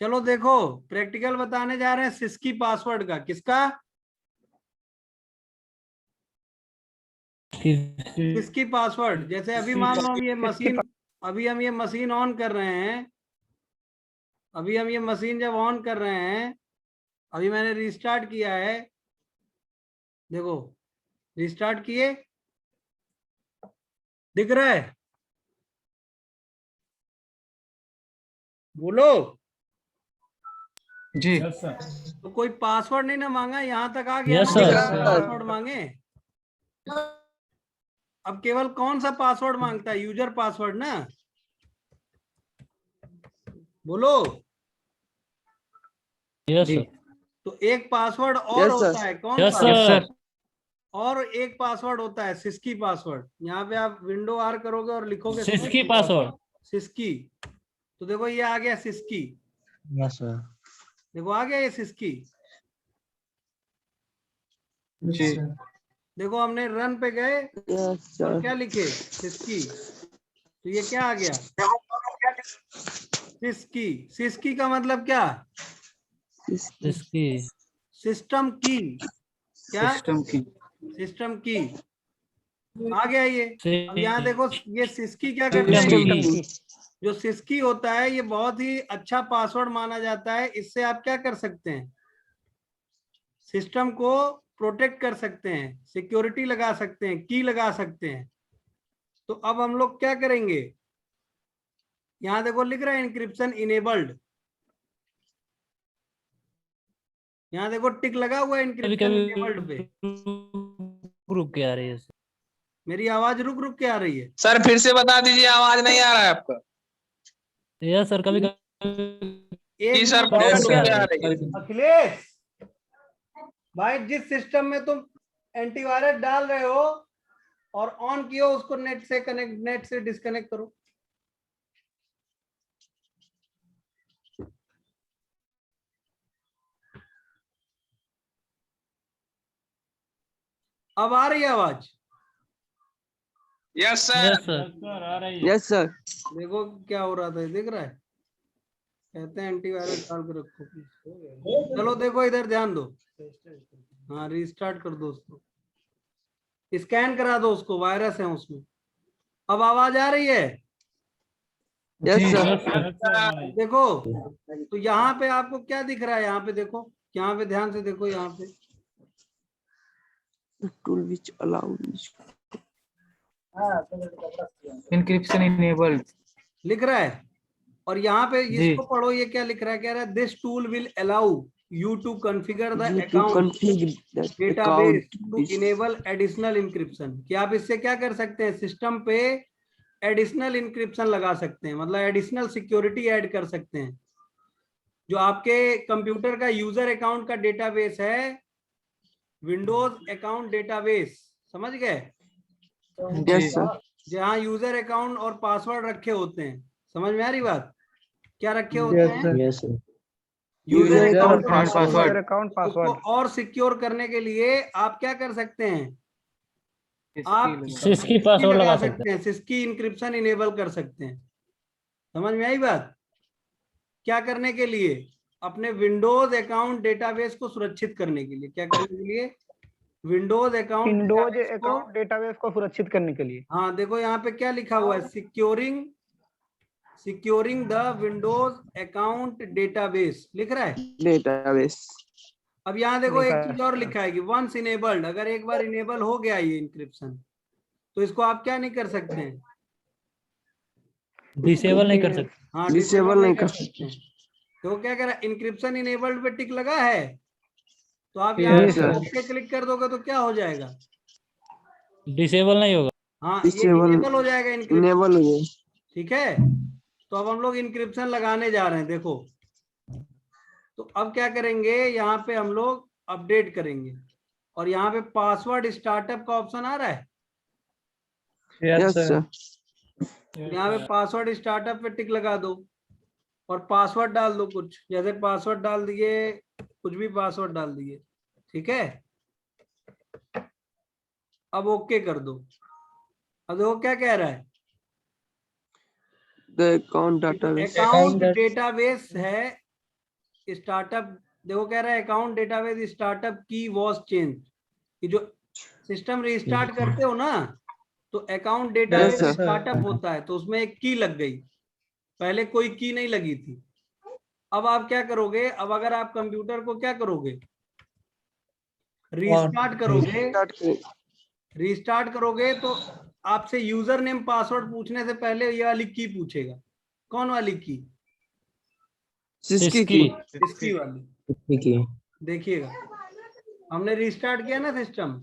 चलो देखो, प्रैक्टिकल बताने जा रहे हैं सिस्की पासवर्ड का। किसका? सिस्की पासवर्ड। जैसे अभी मान लो हम ये मशीन, अभी हम ये मशीन ऑन कर रहे हैं, अभी हम ये मशीन जब ऑन कर रहे हैं, अभी मैंने रिस्टार्ट किया है, देखो रिस्टार्ट किए, दिख रहा है? बोलो जी। तो कोई पासवर्ड नहीं ना मांगा, यहाँ तक आ गया यस ना? सर। पासवर्ड मांगे, अब केवल कौन सा पासवर्ड मांगता है? यूजर पासवर्ड ना। बोलो। यस जी। सर। तो एक पासवर्ड और होता है, कौन यस सा? Yes sir. सर। और एक पासवर्ड होता है सिस्की पासवर्ड। यहाँ पे आप विंडो आर करोगे और लिखोगे सिस्की पासवर्ड। सिस्की, तो देखो ये आ गया सिस्की। Yes sir. देखो आ गया ये सिस्की। जी। देखो हमने रन पे गए और क्या लिखे? सिस्की। तो ये क्या आ गया? सिस्की। सिस्की का मतलब क्या? सिस्की। सिस्टम की। क्या? सिस्टम की। सिस्टम की आ गया ये। अब यहाँ देखो ये सिस्की क्या करता है? सिस्टम की। जो सिस्की होता है ये बहुत ही अच्छा पासवर्ड माना जाता है। इससे आप क्या कर सकते हैं? सिस्टम को प्रोटेक्ट कर सकते हैं, सिक्योरिटी लगा सकते हैं, की लगा सकते हैं। तो अब हम लोग क्या करेंगे? यहाँ देखो लिख रहा है इंक्रिप्शन इनेबल्ड। यहाँ देखो टिक लगा हुआ है कभी इंक्रिप्शन इनेबल्ड पे। कभी रुक के आ रही है। मेरी आवाज रुक रुक के आ रही है। सर फिर से बता दीजिए, आवाज नहीं आ रहा है आपका। Yes sir. कभी कभी एक जी सर, मिनट बहुत रुक रुक के आ के आ रही रही है। है। अखिलेश भाई, जिस सिस्टम में तुम एंटीवायरस डाल रहे हो और ऑन किया उसको नेट से कनेक्ट, नेट से डिस्कनेक्ट करो। अब आ रही है आवाज? Yes sir. यस सर आ रही है। Yes sir. देखो क्या हो रहा था, दिख रहा है? कहते हैं एंटीवायरस डाल के रखो। चलो देखो इधर ध्यान दो। हाँ रीस्टार्ट कर दो उसको, स्कैन करा दो उसको, वायरस है उसमें। अब आवाज आ रही है? यस जी। सर। देखो तो यहाँ पे आपको क्या दिख रहा है? यहाँ पे देखो, यहाँ पे ध्यान से देखो, यहाँ पे tool which allows encryption enabled लिख रहा है। और यहाँ पे जी। इसको पढ़ो, ये क्या लिख रहा है? कह रहा है this tool will allow you to configure the you to account configure that database account to enable additional encryption. कि आप इससे क्या कर सकते हैं? सिस्टम पे एडिशनल इंक्रिप्शन लगा सकते हैं, मतलब एडिशनल सिक्योरिटी ऐड कर सकते हैं। जो आपके कंप्यूटर का यूजर अकाउंट का डेटाबेस है, विंडोज अकाउंट डेटाबेस, समझ गए? Yes sir. जहाँ यूजर अकाउंट और पासवर्ड रखे होते हैं। समझ में आ रही बात? क्या रखे होते हैं? Yes sir. User User account account और password। पासवर्ड। उसको और सिक्योर करने के लिए आप क्या कर सकते हैं? आप सिस्की पासवर्ड लगा सकते हैं, सिस्की इंक्रिप्शन इनेबल कर सकते हैं। समझ में आई बात? क्या करने के लिए? अपने विंडोज अकाउंट डेटाबेस को सुरक्षित करने के लिए। क्या करने के लिए? विंडोज अकाउंट डेटाबेस को सुरक्षित करने के लिए। हाँ देखो यहाँ पे क्या लिखा हुआ है? Securing the Windows account database लिख रहा है। डेटाबेस। अब यहाँ देखो एक लिखा है। चीज और लिखा है कि वंस इनेबल्ड, अगर एक बार इनेबल हो गया ये इंक्रिप्शन, तो इसको आप क्या नहीं कर सकते हैं? डिसेबल नहीं कर सकते। हाँ डिसेबल नहीं कर सकते हैं। तो क्या कह रहा है? इंक्रिप्शन इनेबल्ड पे टिक लगा है, तो आप Yes, यहाँ sir. ओके क्लिक कर दोगे तो क्या हो जाएगा? डिसेबल नहीं होगा। हाँ ये डिसेबल इनेबल हो जाएगा इंक्रिप्शन। इनेबल हो गया। ठीक है, तो अब हम लोग इंक्रिप्शन लगाने जा रहे हैं। देखो तो अब क्या करेंगे? यहाँ पे हम लोग अपडेट करेंगे और यहाँ पे पासवर्ड स्टार्टअप का ऑप्शन आ रहा है। Yes sir. यहाँ पे पासवर्ड स्टार्टअप पे टिक लगा दो और पासवर्ड डाल दो कुछ, जैसे पासवर्ड डाल दिए, कुछ भी पासवर्ड डाल दिए। ठीक है, अब ओके कर दो। अब देखो क्या कह रहा है? The account database. Account database है स्टार्टअप, देखो कह रहा है अकाउंट डेटाबेस स्टार्टअप की वॉज चेंज, कि जो सिस्टम रिस्टार्ट करते हो ना तो अकाउंट डेटाबेस sir. स्टार्टअप होता है, तो उसमें एक की लग गई, पहले कोई की नहीं लगी थी। अब आप क्या करोगे, अब अगर आप कंप्यूटर को क्या करोगे, रीस्टार्ट करोगे, स्टार्ट करें। रीस्टार्ट करोगे तो आपसे यूजर नेम पासवर्ड पूछने से पहले ये वाली की पूछेगा। कौन वाली की? सिस्की सिस्की की। इसकी वाली। देखिएगा हमने रीस्टार्ट किया ना सिस्टम।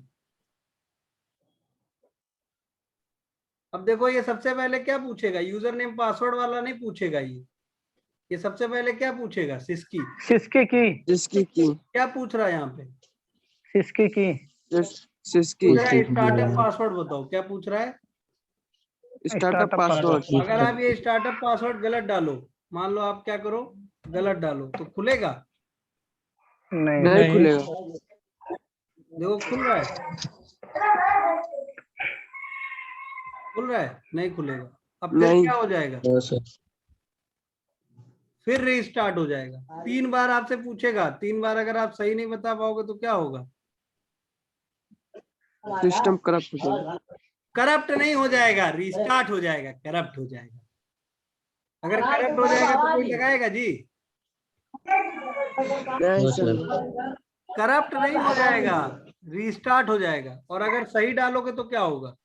अब देखो ये सबसे पहले क्या पूछेगा, यूजर नेम पासवर्ड वाला नहीं पूछेगा, ये सबसे पहले क्या पूछेगा, सिस्की। सिस्की की। सिस्की की। क्या पूछ रहा है यहाँ पे, सिस्की की। सिस्की पूछ रहा है स्टार्टअप पासवर्ड बताओ, क्या पूछ रहा है? Startup password. अगर आप ये स्टार्टअप पासवर्ड गलत डालो, मान लो आप क्या करो, गलत डालो, तो खुलेगा? नहीं खुलेगा। देखो खुल रहा है, खुल रहा है, नहीं खुलेगा। अब फिर नहीं। क्या हो जाएगा, फिर रीस्टार्ट हो जाएगा। 3 बार आपसे पूछेगा, 3 बार अगर आप सही नहीं बता पाओगे तो क्या होगा, सिस्टम करप्ट हो जाएगा। करप्ट नहीं हो जाएगा, रीस्टार्ट हो जाएगा, करप्ट हो जाएगा। अगर करप्ट हो जाएगा तो कोई लगाएगा जी? नहीं सर। करप्ट नहीं हो जाएगा, रीस्टार्ट हो जाएगा। और अगर सही डालोगे तो क्या होगा,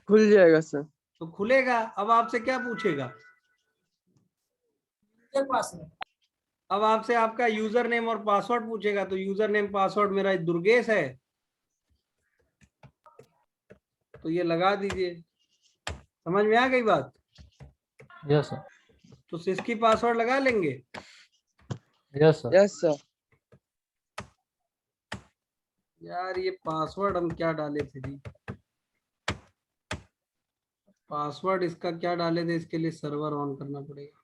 खुल जाएगा सर। तो खुलेगा। अब आपसे क्या पूछेगा, अब आपसे आपका यूजर नेम और पासवर्ड पूछेगा, तो यूजर नेम पासवर्ड मेरा दुर्गेश है, तो ये लगा दीजिए। समझ में आ गई बात? यस सर, तो सिस्की पासवर्ड लगा लेंगे। Yes sir. Yes sir. यार ये पासवर्ड हम क्या डाले थे जी, पासवर्ड इसका क्या डाले थे, इसके लिए सर्वर ऑन करना पड़ेगा,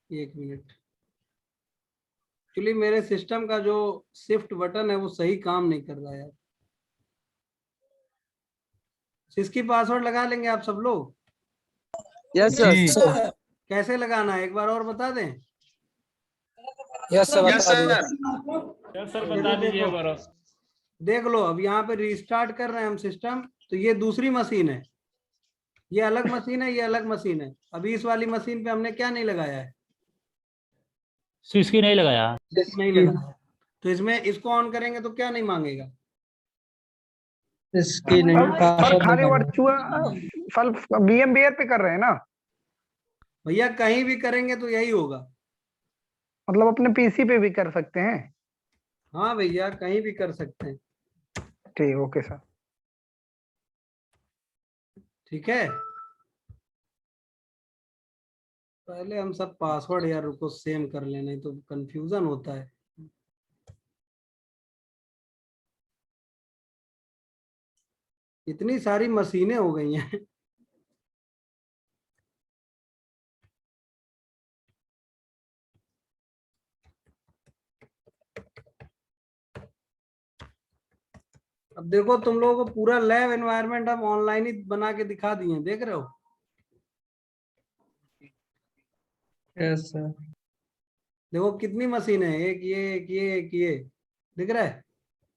1 मिनट। एक्चुअली मेरे सिस्टम का जो शिफ्ट बटन है वो सही काम नहीं कर रहा है यार। सिस्की पासवर्ड लगा लेंगे आप सब लोग? Yes sir. कैसे लगाना है एक बार और बता दें? यस सर यस सर, बता दीजिए एक बार। देख लो, अब यहाँ पे रिस्टार्ट कर रहे हैं हम सिस्टम, तो ये दूसरी मशीन है, ये अलग मशीन है, ये अलग मशीन है। अभी इस वाली मशीन पे हमने क्या नहीं लगाया है, सिस्की नहीं लगाया। नहीं लगाया। तो इसमें इसको ऑन करेंगे तो क्या नहीं मांगेगा, इसकी नहीं सर, खाली वर्चुअल VMware पे कर रहे हैं ना, भैया कहीं भी करेंगे तो यही होगा। मतलब अपने पीसी पे भी कर सकते हैं। हाँ भैया कहीं भी कर सकते हैं। ठीक, ओके सर। ठीक है, पहले हम सब पासवर्ड यार रुको सेम कर लेने, तो कंफ्यूजन होता है। इतनी सारी मशीनें हो गई हैं। अब देखो तुम लोगों को पूरा लैब एनवायरनमेंट हम ऑनलाइन ही बना के दिखा दिए, देख रहे हो? Yes sir. देखो कितनी मशीन है, एक ये, एक ये, एक ये, दिख रहा है?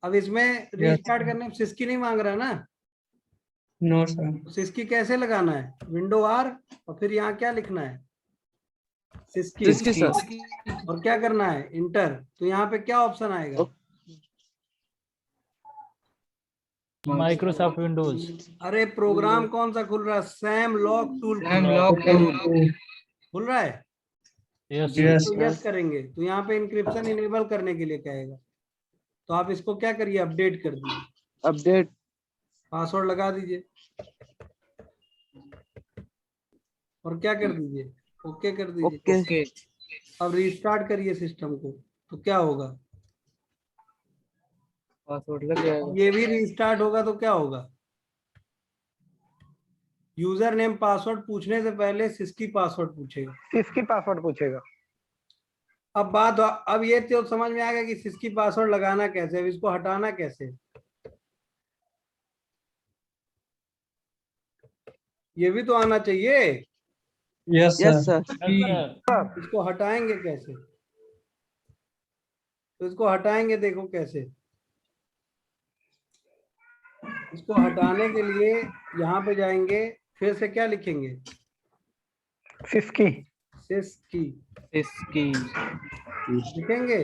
अब इसमें रीस्टार्ट करने में सिस्की नहीं मांग रहा ना, नो सर। तो सिस्की कैसे लगाना है, विंडो R और फिर यहाँ क्या लिखना है, सिस्की। सिस्की सर। और क्या करना है, इंटर। तो यहाँ पे क्या ऑप्शन आएगा, माइक्रोसॉफ्ट विंडोज। अरे प्रोग्राम कौन सा खुल रहा है, सैम लॉक टूल खुल रहा है। यस यस तो यस करेंगे तो यहाँ पे इंक्रिप्शन इनेबल करने के लिए कहेगा, तो आप इसको क्या करिए, अपडेट कर दीजिए, अपडेट। पासवर्ड लगा दीजिए और क्या कर दीजिए, ओके कर दीजिए। ओके। अब रीस्टार्ट करिए सिस्टम को, तो क्या होगा, पासवर्ड लग जाएगा। ये भी रीस्टार्ट होगा तो क्या होगा, यूजर नेम पासवर्ड पूछने से पहले सिस्की पासवर्ड पूछेगा। सिस्की पासवर्ड पूछेगा। अब ये तो समझ में आ गया कि सिस्की पासवर्ड लगाना कैसे, अब इसको हटाना कैसे, ये भी तो आना चाहिए। Yes yes sir. सर। इसको हटाएंगे कैसे, तो इसको हटाएंगे, देखो कैसे। इसको हटाने के लिए यहाँ पे जाएंगे, फिर से क्या लिखेंगे? सिस्की। सिस्की इसकी लिखेंगे।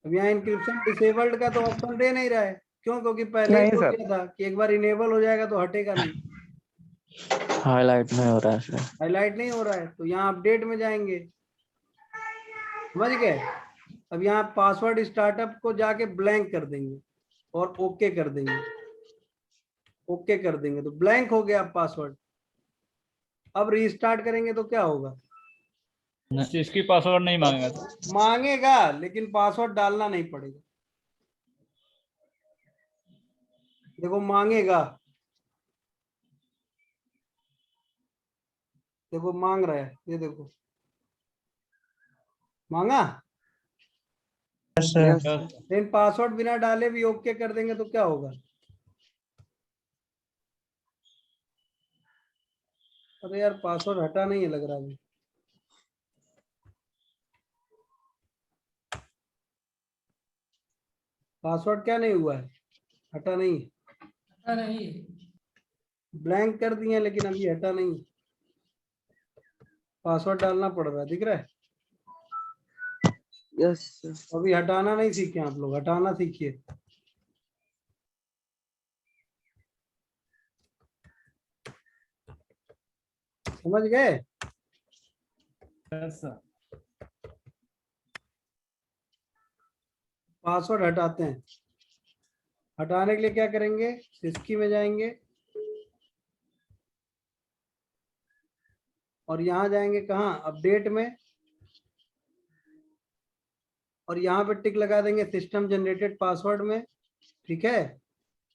अब यहाँ इंक्रिप्शन डिसेबल्ड का तो ऑप्शन दे नहीं रहा है, क्यों? क्योंकि पहले ही नहीं बोल सर। दिया था कि एक बार इनेबल हो जाएगा तो हटेगा नहीं, हाईलाइट नहीं हो रहा है सर। हाईलाइट नहीं हो रहा है। तो यहाँ अपडेट में जाएंगे, समझ गए? अब यहाँ पासवर्ड स्टार्टअप को जाके ब्लैंक कर देंगे और ओके कर देंगे, ओके कर देंगे तो ब्लैंक हो गया पासवर्ड। अब रीस्टार्ट करेंगे तो क्या होगा? इसकी पासवर्ड नहीं मांगेगा तो मांगेगा, लेकिन पासवर्ड डालना नहीं पड़ेगा। देखो मांगेगा, देखो मांग रहा है, ये देखो मांगा। Yes sir. यस लेकिन पासवर्ड बिना डाले भी ओके कर देंगे तो क्या होगा? अरे यार पासवर्ड हटा नहीं है लग रहा है। पासवर्ड क्या नहीं हुआ है? हटा नहीं है। ब्लैंक कर दिए लेकिन अभी हटा नहीं। पासवर्ड डालना पड़ रहा है, दिख रहा है? यस अभी हटाना नहीं सीखे आप लोग, हटाना सीखिए। समझ गए? पासवर्ड हटाते हैं। हटाने के लिए क्या करेंगे? सिस्की में जाएंगे और यहाँ जाएंगे कहाँ? अपडेट में, और यहाँ पे टिक लगा देंगे सिस्टम जनरेटेड पासवर्ड में, ठीक है?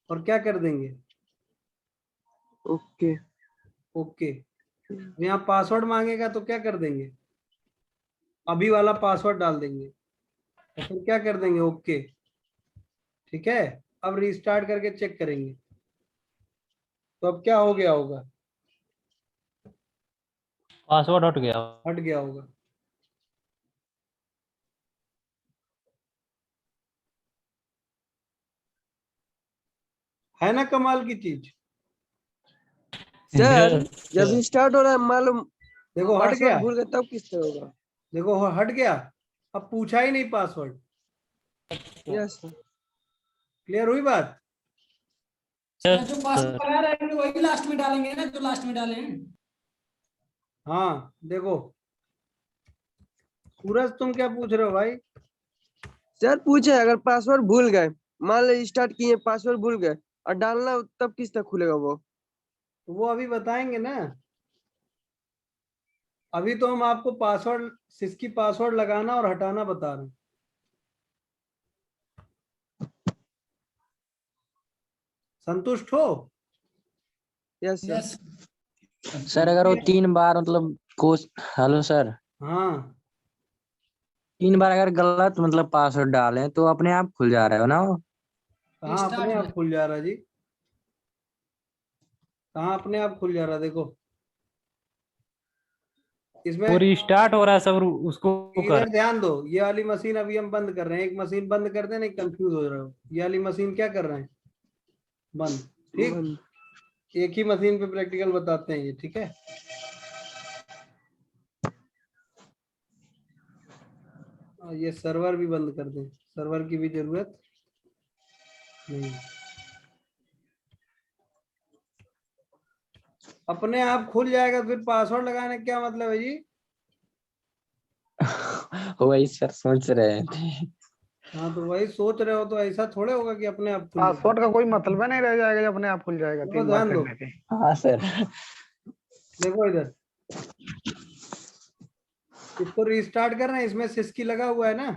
और क्या कर देंगे? Okay okay. यहाँ पासवर्ड मांगेगा तो क्या कर देंगे? अभी वाला पासवर्ड डाल देंगे और फिर क्या कर देंगे? ओके, ठीक है? अब रीस्टार्ट करके चेक करेंगे तो अब क्या हो गया होगा? पासवर्ड हट गया। हट गया होगा। है ना कमाल की चीज? सर जब स्टार्ट हो रहा है मालूम देखो हट पासवर्ड गया, भूल गए तब किस तरह होगा? देखो हट गया। अब पूछा ही नहीं पासवर्ड। यस क्लियर हुई बात? जो पासवर्ड लगा रहेंगे वही लास्ट में डालेंगे ना, जो लास्ट में डाले हैं। हाँ देखो, सूरज तुम क्या पूछ रहे हो भाई? सर पूछे अगर पासवर्ड भूल गए, मान लो स्टार्ट किए पासवर्ड भूल गए और डालना तब किस तरह खुलेगा वो? तो वो अभी बताएंगे ना। अभी तो हम आपको पासवर्ड, सिस्की पासवर्ड लगाना और हटाना बता रहे हैं। संतुष्ट हो? Yes sir. यस सर अगर वो 3 बार मतलब कोस हेलो सर, हाँ 3 बार अगर गलत मतलब पासवर्ड डालें तो अपने आप खुल जा रहा है ना वो? कहाँ अपने आप खुल जा रहा है जी? कहाँ अपने आप खुल जा रहा है? देखो इसमें वो रिस्टार्ट हो रहा है सब उसको कर। इधर ध्यान दो, ये वाली मशीन अभी हम बंद कर रहे हैं। एक मशीन बंद कर देना, कंफ्यूज हो रहे हो। ये वाली मशीन क्या कर रहे हैं? बंद। ठीक, एक ही मशीन पे प्रैक्टिकल बताते हैं ये, ठीक है? ये सर्वर भी बंद कर दें, सर्वर की भी जरूरत नहीं। अपने आप खुल जाएगा, फिर पासवर्ड लगाने का क्या मतलब है जी? वही सर सोच रहे थे। हाँ तो वही सोच रहे हो, तो ऐसा थोड़े होगा कि अपने आप खुल जाएगा। पासवर्ड का कोई मतलब नहीं रह जाएगा जब अपने आप खुल जाएगा देखो 3 बार ध्यान दो, करने पे। हाँ सर। देखो इधर इसको रिस्टार्ट कर रहे हैं, इसमें सिस्की लगा हुआ है ना।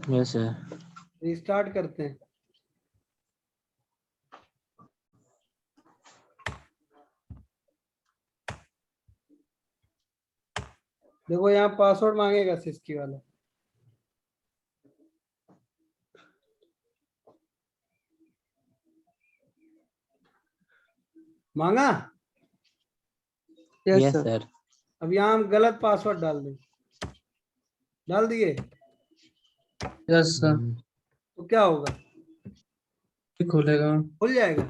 Yes sir. रिस्टार्ट करते हैं। देखो यहाँ पासवर्ड मांगेगा सिस्की वाला। मांगा। Yes yes sir. सर। अब यहाँ हम गलत पासवर्ड डाल दें। डाल दिए? यस सर, तो क्या होगा? खुलेगा। खुल जाएगा?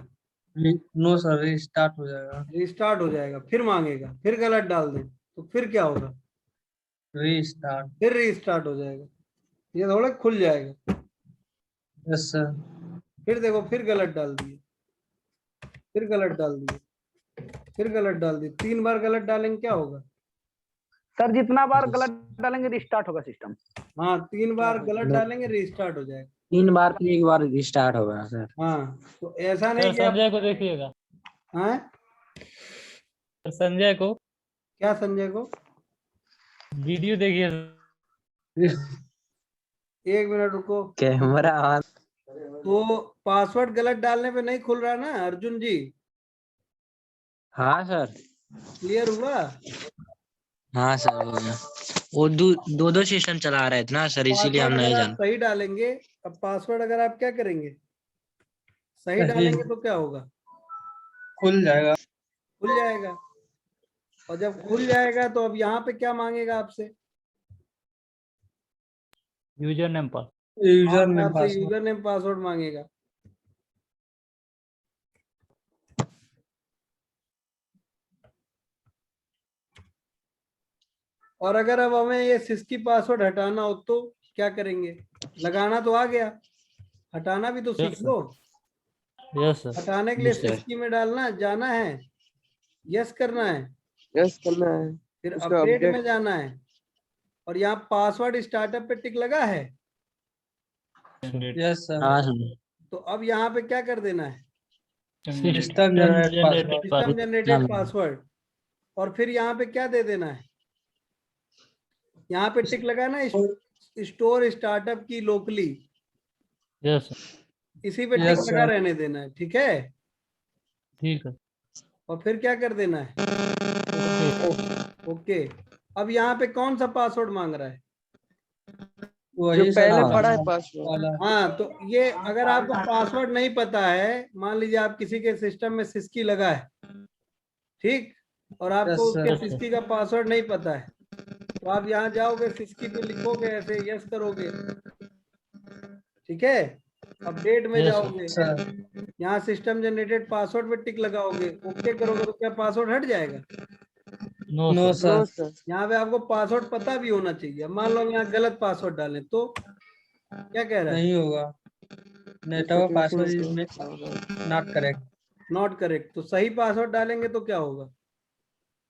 नो सर, रिस्टार्ट हो जाएगा। रिस्टार्ट हो जाएगा, फिर मांगेगा, फिर गलत डाल दें तो फिर क्या होगा? रीस्टार्ट। फिर रीस्टार्ट हो जाएगा। ये थोड़ा खुल जाएगा। Yes sir. फिर देखो, फिर गलत डाल दिए, फिर गलत डाल दिए, फिर गलत डाल दिए, 3 बार गलत डालेंगे क्या होगा? सर जितना बार गलत डालेंगे रिस्टार्ट होगा सिस्टम। हाँ, 3 बार गलत डालेंगे रिस्टार्ट हो जाएगा। 3 बार पे एक बार रिस्टार्ट होगा सर। हाँ, तो ऐसा नहीं कि आप संजय को देखिएगा, हाँ, संजय को क्या संजय को? वीडियो देखिए। 1 मिनट रुको। Camera on. तो पासवर्ड गलत डालने पे नहीं खुल रहा ना अर्जुन जी? हाँ सर। क्लियर हुआ? हाँ सर, हो गया। वो दो दो सिस्टम चला रहे थे ना सर, इसीलिए हम पासवर्ड नहीं अगर आप जान। सही डालेंगे, अब पासवर्ड अगर आप क्या करेंगे, सही सही। डालेंगे तो क्या होगा? खुल जाएगा। खुल जाएगा। और जब खुल जाएगा तो अब यहाँ पे क्या मांगेगा आपसे? यूजर नेम पर यूजर नेम आपसे पासवर्ड। यूजर नेम पासवर्ड मांगेगा। और अगर अब हमें ये सिस्की पासवर्ड हटाना हो तो क्या करेंगे? लगाना तो आ गया, हटाना भी तो सीख लो। Yes sir. हटाने के लिए जी सर। सिस्की में डालना, जाना है, यस करना है, यस करना है, फिर उसका अपडेट अपडेट। में जाना है, और यहाँ पासवर्ड स्टार्टअप पे टिक लगा है। Yes sir. हाँ सर। तो अब यहाँ पे क्या कर देना है? System generate password. System generated password. और फिर यहाँ पे क्या दे देना है? यहाँ पे टिक लगा ना, स्टोर स्टार्टअप की लोकली, यस इसी पे टिक Yes, लगा sir. रहने देना है, ठीक है? ठीक है। और फिर क्या कर देना है? ओके। अब यहाँ पे कौन सा पासवर्ड मांग रहा है? जो वही सर पहले हाँ। पढ़ा है पासवर्ड। वाला। हाँ, तो ये अगर आपको पासवर्ड नहीं पता है, मान लीजिए आप किसी के सिस्टम में सिस्की लगा है, ठीक, और आपको Yes, sir. उसके सिस्की का पासवर्ड नहीं पता है, तो आप यहाँ जाओगे, सिस्की पे लिखोगे, ऐसे यस करोगे, ठीक है? अपडेट में Yes, sir. जाओगे, सर। यहाँ सिस्टम जनरेटेड पासवर्ड पे टिक लगाओगे, ओके करोगे, तो क्या पासवर्ड हट जाएगा? No no sir. No sir. Sir. यहाँ पे आपको पासवर्ड पता भी होना चाहिए। मान लो हम यहाँ गलत पासवर्ड डालें तो क्या कह रहा है? नहीं होगा। Network password is not correct. Not correct. तो सही पासवर्ड डालेंगे तो क्या होगा?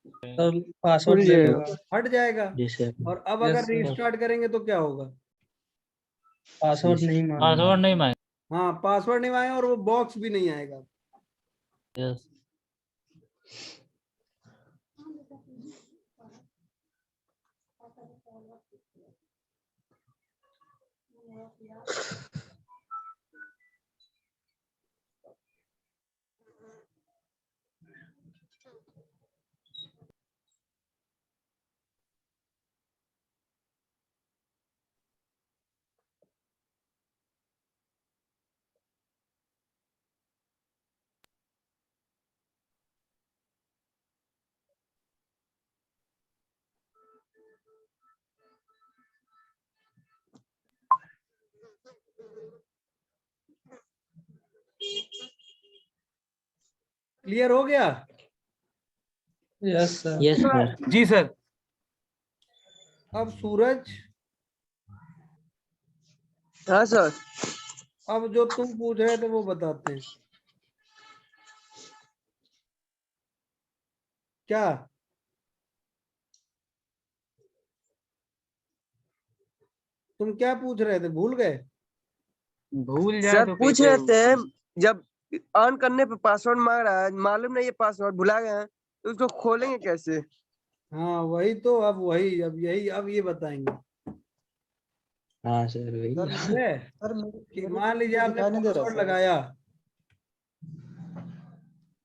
तो पासवर्ड खुल ले जाएगा। लेगा। हट जाएगा। जी सर। और अब Yes, अगर sir. रीस्टार्ट करेंगे तो क्या होगा? पासवर्ड नहीं मांगा। पासवर्ड नहीं मांगे। हाँ, पासवर्ड नहीं आएगा और वो बॉक्स भी नहीं आएगा। यस। क्लियर हो गया? Yes sir. Yes sir. जी सर। अब सूरज, हाँ सर। अब जो तुम पूछ रहे थे वो बताते हैं। क्या? तुम क्या पूछ रहे थे, भूल गए? भूल जाए सर तो पूछ कैसे रहे थे, जब ऑन करने पे पासवर्ड मांग रहा है, मालूम नहीं ये पासवर्ड भुला गए हैं, तो उसको खोलेंगे कैसे? हाँ वही तो, अब वही, अब यही, अब ये बताएंगे। हाँ सर वही। ठीक है? कि मान लीजिए आपने पासवर्ड लगाया,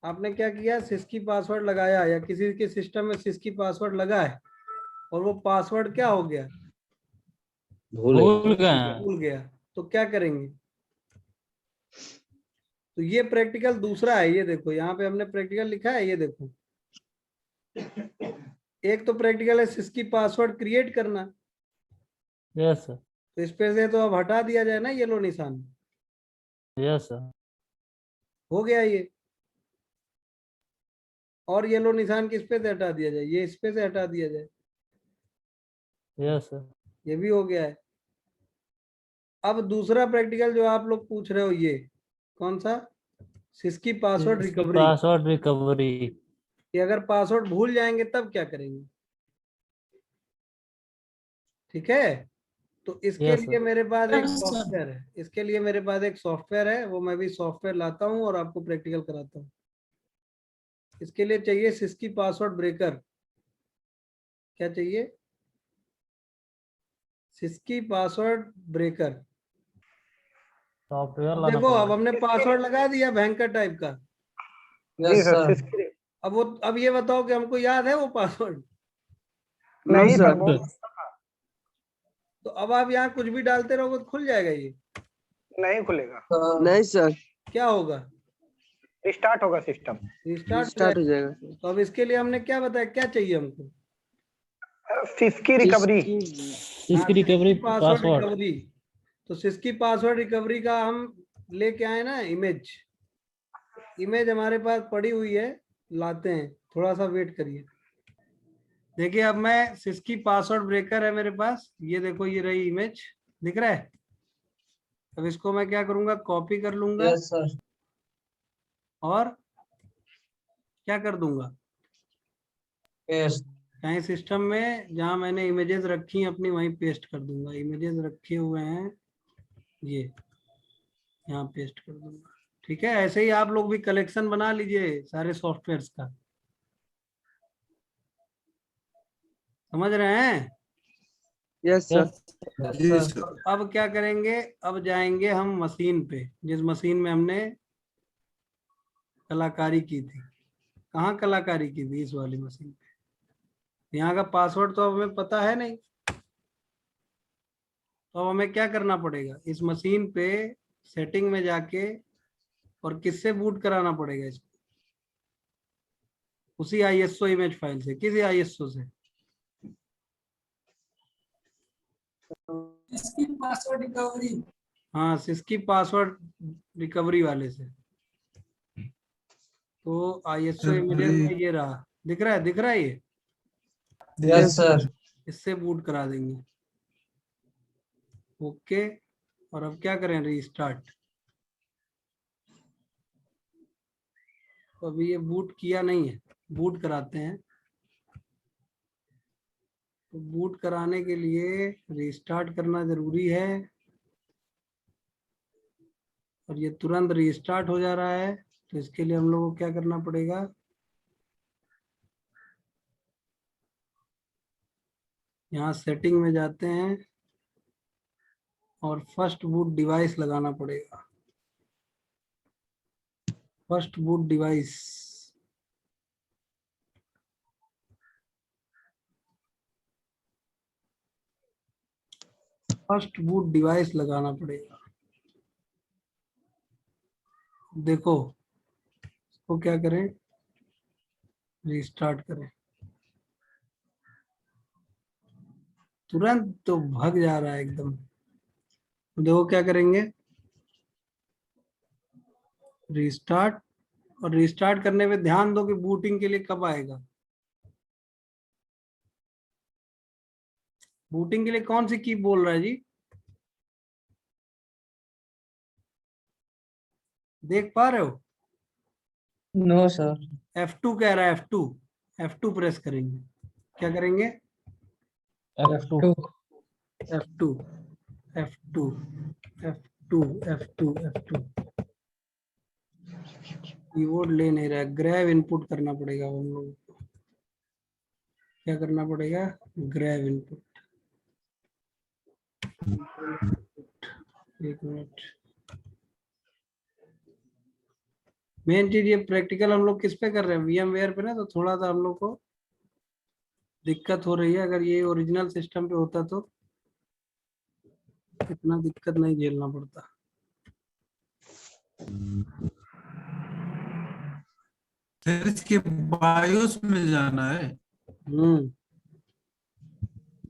आपने क्या किया, सिस्की पासवर्ड लगाया, या किसी के सिस्टम में सिस्की पासवर्ड लगा है, और वो पासवर्ड क्या हो गया? भूल गए। भूल गया। तो क्या करेंगे? तो ये प्रैक्टिकल दूसरा है, ये देखो यहाँ पे हमने प्रैक्टिकल लिखा है, ये देखो। एक तो प्रैक्टिकल है सिस्की पासवर्ड क्रिएट करना, यस सर। तो इस पे से तो अब हटा दिया जाए ना येलो निशान। Yes sir. हो गया ये। और येलो निशान किस पे से हटा दिया जाए? ये इस पे से हटा दिया जाए। Yes sir. ये भी हो गया है। अब दूसरा प्रैक्टिकल जो आप लोग पूछ रहे हो, ये कौन सा? सिस्की पासवर्ड रिकवरी। Password recovery. कि अगर पासवर्ड भूल जाएंगे तब क्या करेंगे? ठीक है, तो इसके यस लिए सर। मेरे पास एक Yes, sir. सॉफ्टवेयर है। इसके लिए मेरे पास एक सॉफ्टवेयर है, वो मैं भी सॉफ्टवेयर लाता हूँ और आपको प्रैक्टिकल कराता हूँ। इसके लिए चाहिए सिस्की पासवर्ड ब्रेकर। क्या चाहिए? सिस्की पासवर्ड ब्रेकर। सॉफ्टवेयर अब लाना देखो, अब पड़ेगा। हमने पासवर्ड लगा दिया भयंकर टाइप का। जी यस सर, सर। अब ये बताओ कि हमको याद है वो पासवर्ड? नहीं सर, सर। बहुत तो अब आप यहाँ कुछ भी डालते रहोगे तो खुल जाएगा ये? नहीं खुलेगा। नहीं सर, क्या होगा? रिस्टार्ट होगा सिस्टम। रिस्टार्ट हो स्टार्ट हो जाएगा। जाएगा सर। तो अब इसके लिए हमने क्या बताया, क्या चाहिए हमको? सिस्की रिकवरी। इसकी रिकवरी पासवर्ड पासवर्ड। रिकवरी। तो सिस्की पासवर्ड रिकवरी का हम लेके आए ना इमेज। इमेज हमारे पास पड़ी हुई है, लाते हैं। थोड़ा सा वेट करिए। देखिए, अब मैं सिस्की पासवर्ड ब्रेकर है मेरे पास, ये देखो, ये रही इमेज, दिख रहा है? अब इसको मैं क्या करूंगा, कॉपी कर लूंगा यस सर। और क्या कर दूंगा, यस। कहीं सिस्टम में जहां मैंने इमेजेस रखी हैं अपनी, वहीं पेस्ट कर दूंगा। इमेजेस रखे हुए हैं ये, यहाँ पेस्ट कर दूंगा। ठीक है, ऐसे ही आप लोग भी कलेक्शन बना लीजिए सारे सॉफ्टवेयर्स का। समझ रहे हैं? Yes sir. यस। अब क्या करेंगे, अब जाएंगे हम मशीन पे, जिस मशीन में हमने कलाकारी की थी। कहाँ कलाकारी की थी? इस वाली मशीन पे। यहाँ का पासवर्ड तो हमें पता है नहीं, तो हमें क्या करना पड़ेगा, इस मशीन पे सेटिंग में जाके और किससे बूट कराना पड़ेगा इसको? उसी आईएसओ इमेज फाइल से। किसी आईएसओ से? इसकी पासवर्ड रिकवरी। हाँ, सिस्की पासवर्ड रिकवरी वाले से। तो आईएसओ इमेजेस में ये रहा, दिख रहा है? दिख रहा है ये? Yes sir. इससे बूट करा देंगे। ओके, और अब क्या करें, रीस्टार्ट। तो अभी ये बूट किया नहीं है, बूट कराते हैं। तो बूट कराने के लिए रीस्टार्ट करना जरूरी है, और ये तुरंत रीस्टार्ट हो जा रहा है। तो इसके लिए हम लोग को क्या करना पड़ेगा, यहाँ सेटिंग में जाते हैं और फर्स्ट बूट डिवाइस लगाना पड़ेगा। First boot device, first boot device लगाना पड़ेगा। देखो, इसको क्या करें, रीस्टार्ट करें, तुरंत तो भाग जा रहा है एकदम। देखो क्या करेंगे, रीस्टार्ट। और रीस्टार्ट करने पे ध्यान दो कि बूटिंग के लिए कब आएगा। बूटिंग के लिए कौन सी की बोल रहा है जी? देख पा रहे हो? No sir. F2 कह रहा है, F2। F2 प्रेस करेंगे। क्या करेंगे? F2। F2 F2 F2 F2 F2। Keyboard ले नहीं रहा, ग्रैब इनपुट करना पड़ेगा हम लोगों को। क्या करना पड़ेगा? Grab input. एक मिनट। मेन चीज, ये प्रैक्टिकल हम लोग किस पे कर रहे हैं, VMware पे ना, तो थोड़ा सा हम लोग को दिक्कत हो रही है। अगर ये ओरिजिनल सिस्टम पे होता तो इतना दिक्कत नहीं झेलना पड़ता। सर इसके बायोस में जाना है।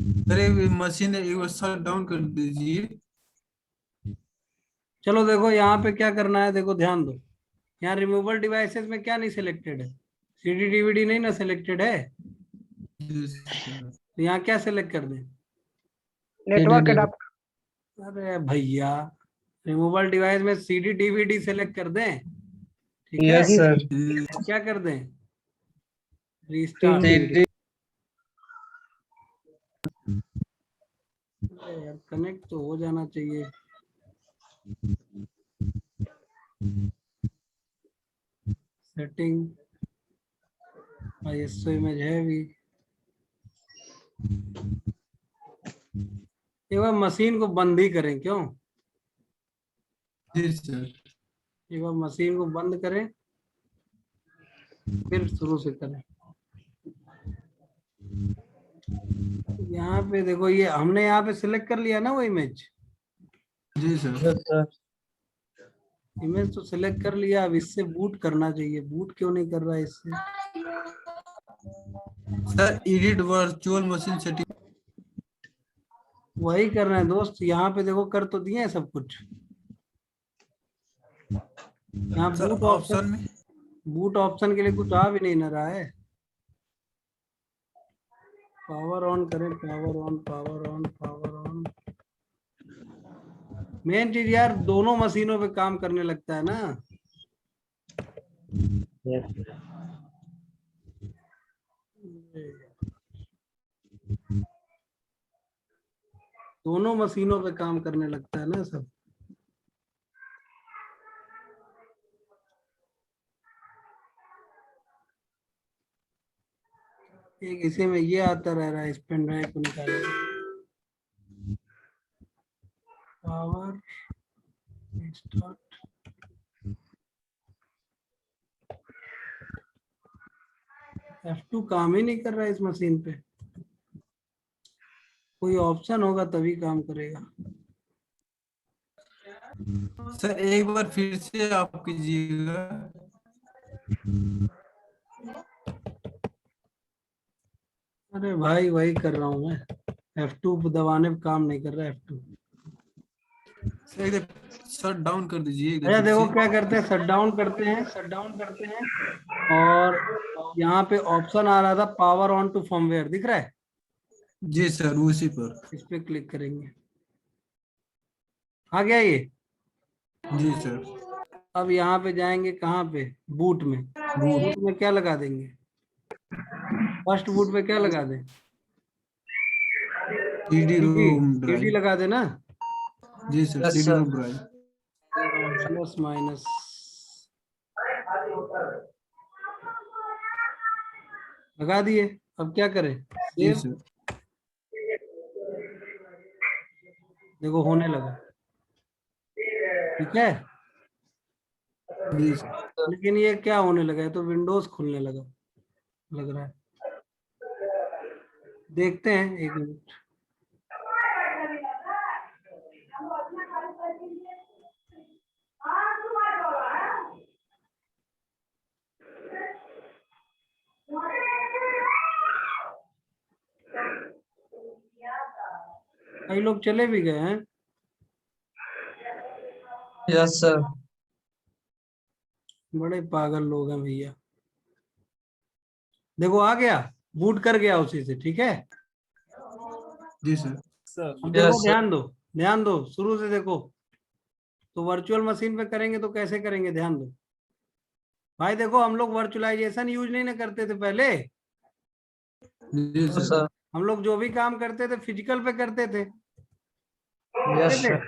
अरे मशीन एक बार शट डाउन कर दीजिए। चलो देखो यहाँ पे क्या करना है, देखो ध्यान दो। यहाँ रिमूवेबल डिवाइसेस में क्या नहीं सिलेक्टेड है, सीडी डीवीडी नहीं ना सिलेक्टेड है, जी सर। तो यहाँ क्या सिलेक्ट कर दें? Network adapter. अरे भैया, रिमूवेबल डिवाइस में सीडी डीवीडी सिलेक्ट कर दें, ठीक है। Yes sir. अब क्या कर दें? रीस्टार्ट। यार कनेक्ट तो हो जाना चाहिए। सेटिंग, आईएसओ इमेज है भी। एक बार मशीन को बंद ही करें, क्यों? जी सर। एक बार मशीन को बंद करें, फिर शुरू से करें। यहाँ पे देखो, ये हमने यहाँ पे सिलेक्ट कर लिया ना वो इमेज। जी सर। Yes sir. इमेज तो सिलेक्ट कर लिया, अब इससे बूट करना चाहिए। बूट क्यों नहीं कर रहा है इससे? Sir edit virtual machine setting. वही करना है दोस्त। यहाँ पे देखो कर तो दिए सब कुछ। यहाँ सर बूट ऑप्शन ऑप्शन, में बूट ऑप्शन के लिए कुछ आ भी नहीं ना रहा है। पावर ऑन करें, power on, power on, power on. Main चीज यार, दोनों मशीनों पे काम करने लगता है ना। दोनों मशीनों पे काम करने लगता है ना सब। एक इसी में ये आता रह रहा है, इस पेन ड्राइव को निकाले। Power start. F2 काम ही नहीं कर रहा है इस मशीन पे। कोई ऑप्शन होगा तभी काम करेगा। सर एक बार फिर से आप कीजिएगा। अरे भाई वही कर रहा हूँ मैं। F2 दबाने पे काम नहीं कर रहा है F2। सर एक शट डाउन कर दीजिए। अच्छा देखो क्या करते हैं, शट डाउन करते हैं, शट डाउन करते हैं। और यहाँ पे ऑप्शन आ रहा था पावर ऑन टू फर्मवेयर, दिख रहा है? जी सर उसी पर। इस पे क्लिक करेंगे, आ गया ये। जी सर। अब यहाँ पे जाएंगे, कहाँ पे? बूट में। बूट में क्या लगा देंगे? फर्स्ट बूट पे क्या लगा दें? CD ROM CD drive. लगा देना। जी सर Yes, सीडी sir. रोम ड्राइव। प्लस माइनस लगा दिए। अब क्या करें? जी सेव। सर। देखो होने लगा, ठीक है। जी सर। लेकिन ये क्या होने लगा है, तो विंडोज खुलने लगा लग रहा है। देखते हैं, एक मिनट। कई लोग चले भी गए हैं। Yes sir. बड़े पागल लोग हैं भैया। देखो आ गया, बूट कर गया उसी से, ठीक है। जी सर। अब देखो, Yes, sir. ध्यान दो, ध्यान दो, शुरू से देखो। तो वर्चुअल मशीन पे करेंगे तो कैसे करेंगे, ध्यान दो भाई। देखो हम लोग वर्चुअलाइजेशन यूज नहीं ना करते थे पहले। जी Yes, सर। sir. हम लोग जो भी काम करते थे फिजिकल पे करते थे। Yes, करते थे? sir.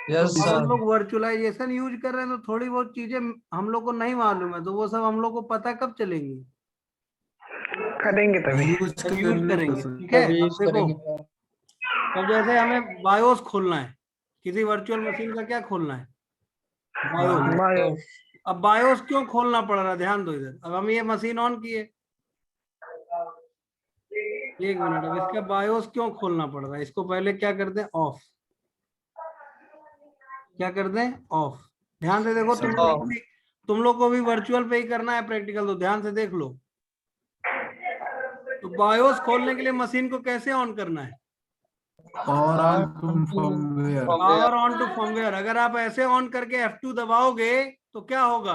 Yes, अब हम sir. लोग वर्चुअलाइजेशन यूज कर रहे हैं, तो थोड़ी बहुत चीजें हम लोग को नहीं मालूम है, तो वो सब हम लोग को पता कब चलेंगी? करेंगे तभी। यूज जब यूज करने करेंगे, पर ठीक है। तभी अब यूज देखो, करेंगे। अब जैसे हमें बायोस खोलना है, किसी वर्चुअल मशीन का क्या खोलना है? बायोस। बायो। अब बायोस क्यों खोलना पड़ रहा है, ध्यान दो इधर। अब हम ये मशीन ऑन किए, एक मिनट। अब इसका बायोस क्यों खोलना पड़ रहा है? इसको पहले क्या कर दें, ऑफ। क्या कर दें, ऑफ। ध्यान से देखो, तुम लोग को भी वर्चुअल पे ही करना है प्रैक्टिकल, तो ध्यान से देख लो। तो बायोस खोलने के लिए मशीन को कैसे ऑन करना है? Power on to firmware. Power on to firmware. अगर आप ऐसे ऑन करके F2 दबाओगे तो क्या होगा?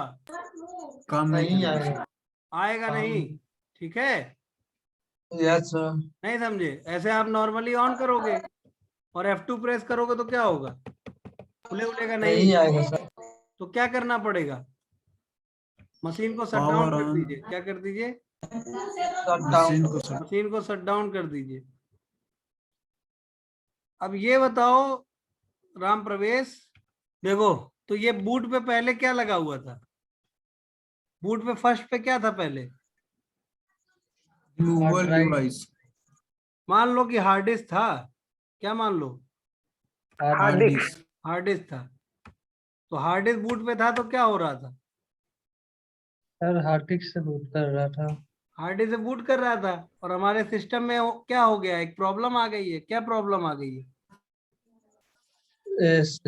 काम नहीं करेगा। आएगा नहीं। ठीक है, यस सर। नहीं समझे? ऐसे आप नॉर्मली ऑन करोगे और F2 प्रेस करोगे तो क्या होगा? खुलेगा नहीं। आएगा सर। तो क्या करना पड़ेगा? मशीन को शट Power डाउन कर on. दीजिए। क्या कर दीजिए? मशीन को shut- मशीन को शट डाउन कर दीजिए। अब ये बताओ राम प्रवेश, देखो तो ये बूट पे पहले क्या लगा हुआ था? बूट पे फर्स्ट पे क्या था पहले? Removal device. मान लो कि हार्ड डिस्क था। क्या मान लो? Hard disk. हार्ड डिस्क था। तो हार्ड डिस्क बूट पे था तो क्या हो रहा था? सर हार्ड डिस्क से बूट कर रहा था। हार्ड डिस्क से बूट कर रहा था और हमारे सिस्टम में क्या हो गया? एक प्रॉब्लम आ गई है। क्या प्रॉब्लम आ गई है?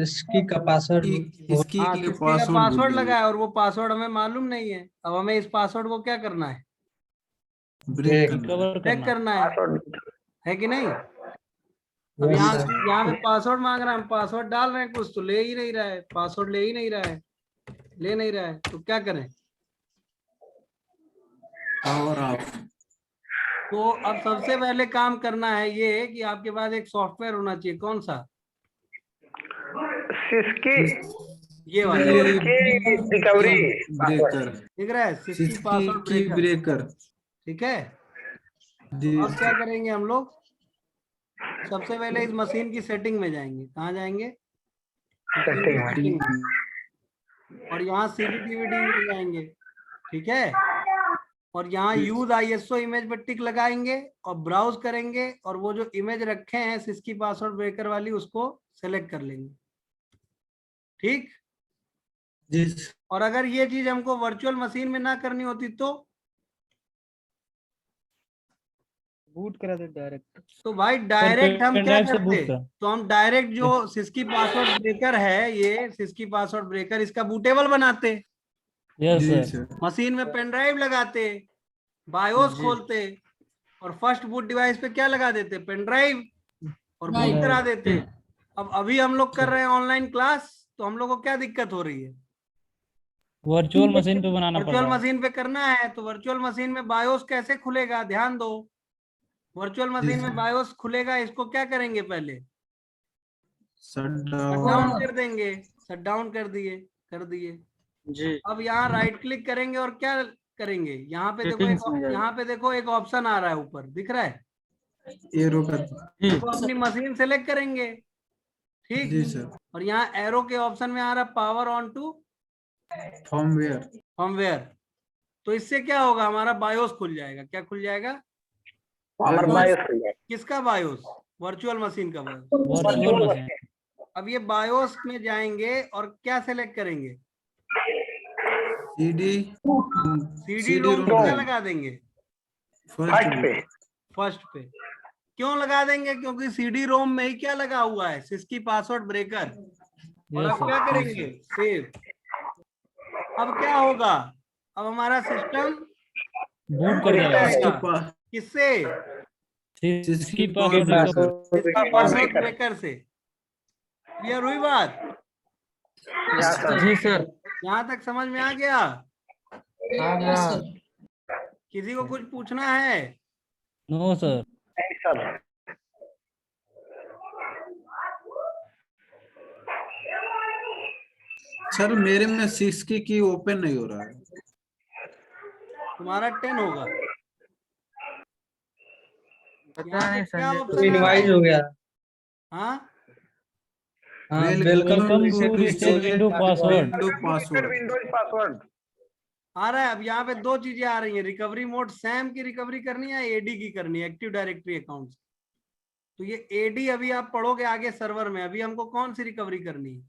इसकी का पासवर्ड इसकी हाँ, के किसी का पासवर्ड पासवर्ड लगा है और वो पासवर्ड हमें मालूम नहीं है। अब हमें इस पासवर्ड को क्या करना है? ब्रेक रिकवर चेक करना है कि नहीं? अब Yes, यहाँ sir. यहाँ पे पासवर्ड मांग रहा है, हम पासवर्ड डाल रहे हैं, कुछ तो ले ही नहीं रहा है, पासवर्ड ले ही नहीं रहा है, ले नहीं रहा है, तो क्या करें? Power of. तो अब सबसे पहले काम करना है ये कि आपके पास एक सॉफ्टवेयर होना चाहिए। कौन सा? सिस्की ये वाला। Recovery breaker. दिख रहा है? सिस्की पासवर्ड की ब्रेकर। ब्रेकर। ठीक है। अब क्या करेंगे हम लोग? सबसे पहले इस मशीन की सेटिंग में जाएंगे। कहाँ जाएंगे? सेटिंग। और यहाँ CCTV में जाएंगे। ठीक है। और यहाँ यूज ISO इमेज पर टिक लगाएंगे और ब्राउज करेंगे और वो जो इमेज रखे हैं सिस्की पासवर्ड ब्रेकर वाली उसको सेलेक्ट कर लेंगे। ठीक। और अगर ये चीज हमको वर्चुअल मशीन में ना करनी होती तो बूट करा दे डायरेक्ट। तो भाई डायरेक्ट हम क्या करते? का तो हम डायरेक्ट जो सिस्की पासवर्ड ब्रेकर है, ये सिस्की पासवर्ड ब्रेकर, इसका बूटेबल बनाते, यस सर मशीन में पेन ड्राइव लगाते, बायोस खोलते और फर्स्ट बूट डिवाइस पे क्या लगा देते? पेन ड्राइव, और बूट करा देते। अब अभी हम लोग कर रहे हैं ऑनलाइन क्लास, तो हम लोग को क्या दिक्कत हो रही है? वर्चुअल मशीन पे बनाना पड़ वर्चुअल रहा है। मशीन पे करना है। तो वर्चुअल मशीन में बायोस कैसे खुलेगा? ध्यान दो। वर्चुअल मशीन में बायोस खुलेगा, इसको क्या करेंगे? पहले शट डाउन कर देंगे। शट डाउन कर दिए जी। अब यहाँ राइट क्लिक करेंगे और क्या करेंगे? यहाँ पे देखो यहाँ पे देखो एक ऑप्शन आ रहा है ऊपर, दिख रहा है? एरो का। तो अपनी मशीन सेलेक्ट करेंगे। ठीक। जी सर। और यहाँ एरो के ऑप्शन में आ रहा है पावर ऑन टू फर्मवेयर। तो इससे क्या होगा? हमारा बायोस खुल जाएगा। क्या खुल जाएगा? किसका बायोस? वर्चुअल मशीन का बायोस। Virtual machine. अब ये बायोस में जाएंगे और क्या सेलेक्ट करेंगे? CD रोम पे क्या लगा देंगे? फर्स्ट पे। क्यों लगा देंगे? क्योंकि CD रोम में ही क्या लगा हुआ है? सिस्की पासवर्ड ब्रेकर। और अब क्या करेंगे? सेव। अब क्या होगा? अब हमारा सिस्टम बूट कर जाएगा। किससे? सिस्की पासवर्ड ब्रेकर से। क्लियर हुई बात? जी सर। यहाँ तक समझ में आ गया? किसी को कुछ पूछना है? No sir. सर मेरे में 6 की ओपन नहीं हो रहा है। तुम्हारा 10 होगा। पता नहीं क्या सर, option रिवाइज हो गया। हाँ, welcome to reset window password. Windows password आ रहा है। अब यहाँ पे दो चीजें आ रही हैं। रिकवरी मोड सैम की रिकवरी करनी है, AD की करनी है, एक्टिव डायरेक्टरी अकाउंट। तो ये AD अभी आप पढ़ोगे आगे सर्वर में। अभी हमको कौन सी रिकवरी करनी है?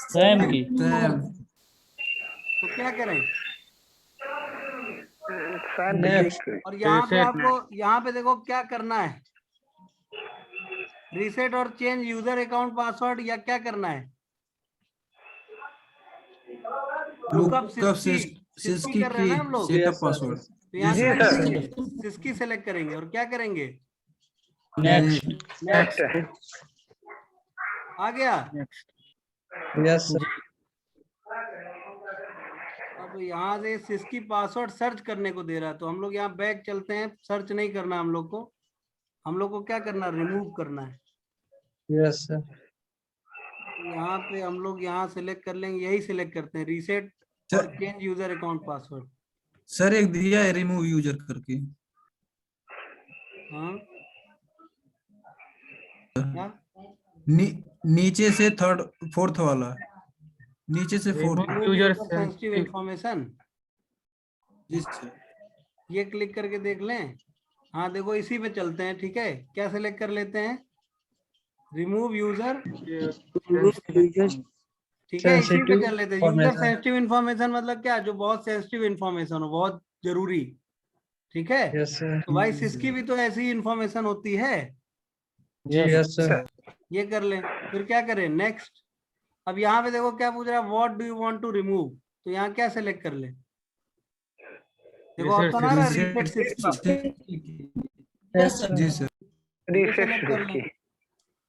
सैम की। तो क्या करें? नेक्स्ट। और यहाँ पे आपको यहाँ पे देखो क्या करना है? रीसेट और चेंज यूजर अकाउंट पासवर्ड, या क्या करना है? लुकअप सिस्की कर रहे हैं ना हम लोग। Setup password. तो यहाँ जी, से सिस्की सेलेक्ट करेंगे और क्या करेंगे, नेक्स्ट। नेक्स्ट। आ गया। Yes sir. अब यहाँ से सिस्की पासवर्ड सर्च करने को दे रहा है, तो हम लोग यहाँ बैक चलते हैं, सर्च नहीं करना हम लोग को क्या करना, रिमूव करना है। Yes sir. यहाँ पे हम लोग यहाँ सिलेक्ट कर लेंगे, यही सिलेक्ट करते हैं, रीसेट और change user account password. Sir एक दिया है रिमूव यूजर करके। हाँ क्या, नीचे से फोर्थ वाला, नीचे से फोर्थ। यूजर सेंसिटिव इंफॉर्मेशन, जी सर। ये क्लिक करके देख लें। हाँ देखो इसी पे चलते हैं, ठीक है। क्या सिलेक्ट कर लेते हैं, रिमूव यूजर, ठीक है, इसी पे कर लेते हैं। यूजर सेंसिटिव इंफॉर्मेशन मतलब क्या, जो बहुत सेंसिटिव इंफॉर्मेशन हो, बहुत जरूरी, ठीक है। Yes sir. तो भाई सिस्की भी तो ऐसी इंफॉर्मेशन होती है। Yes sir. ये कर लें, फिर क्या करें, नेक्स्ट। अब यहाँ पे देखो क्या पूछ रहा है, what do you want to remove, तो यहाँ क्या सेलेक्ट कर ले, देखो ऑप्शन आ रहा है रीसेट सिस्की, जी सर। सेलेक्ट कर लें।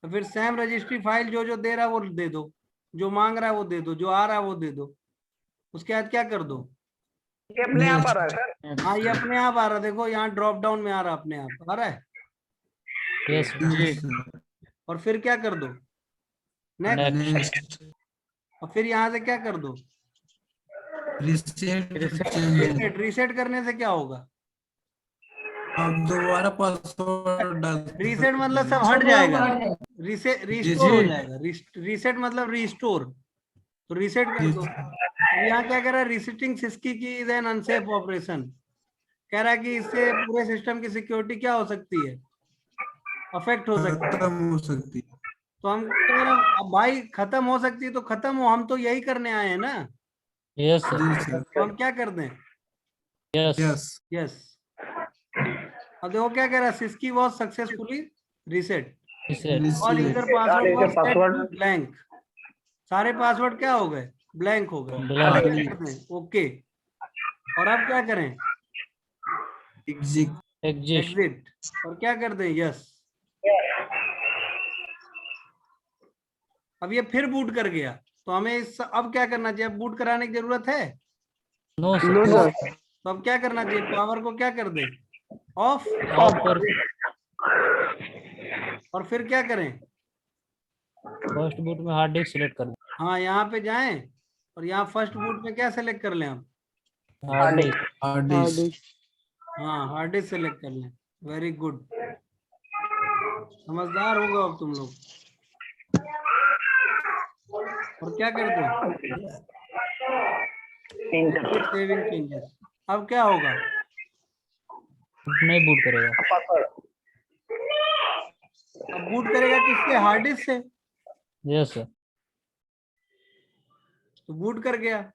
तो फिर सैम रजिस्ट्री फाइल जो दे रहा है वो दे दो, जो मांग रहा है वो दे दो, जो आ रहा है वो दे दो। उसके बाद क्या कर दो, ये अपने आप आ रहा है सर। हाँ ये अपने आप आ रहा है, देखो यहाँ ड्रॉप डाउन में आ रहा है, अपने आप आ रहा है। यस और फिर क्या कर दो, नेक्स्ट। और फिर यहाँ से क्या कर दो, रीसेट करने से क्या होगा, अब दोबारा पासवर्ड डाल। रीसेट मतलब सब हट जाएगा, रिस्टोर हो जाएगा। रीसेट मतलब रिस्टोर, तो रीसेट कर दो। यहाँ क्या कह रहा है, रीसेटिंग सिस्की की इज एन अनसेफ ऑपरेशन, कह रहा है कि इससे पूरे सिस्टम की सिक्योरिटी क्या हो सकती है, अफेक्ट हो सकती है, खत्म हो सकती है। तो हम कह रहे हैं भाई खत्म हो सकती है तो खत्म हो, हम तो यही करने आए हैं ना। यस तो हम क्या कर दें, यस यस। अब देखो क्या कह रहा है, syskey was successfully reset, all user password blank, सारे पासवर्ड क्या हो गए, ब्लैंक हो गए, ओके। और अब क्या करें, एग्जिट, और क्या कर दें, यस। अब ये फिर बूट कर गया, तो हमें अब क्या करना चाहिए, अब बूट कराने की जरूरत है, नो सर। तो अब क्या करना चाहिए, पावर को क्या कर दे, ऑफ, और फिर क्या करें, फर्स्ट बूट में हार्ड डिस्क सिलेक्ट कर हाँ यहाँ पे जाएं और यहाँ फर्स्ट बूट में क्या सेलेक्ट कर लें हम, हार्ड डिस्क। हाँ हार्ड डिस्क सेलेक्ट कर लें, वेरी गुड, समझदार हो गए अब तुम लोग। और क्या कर दो, सेविंग चेंजेस। अब क्या होगा, नहीं बूट करेगा, अब बूट करेगा किससे, हार्ड डिस्क से, यस सर। तो बूट कर गया।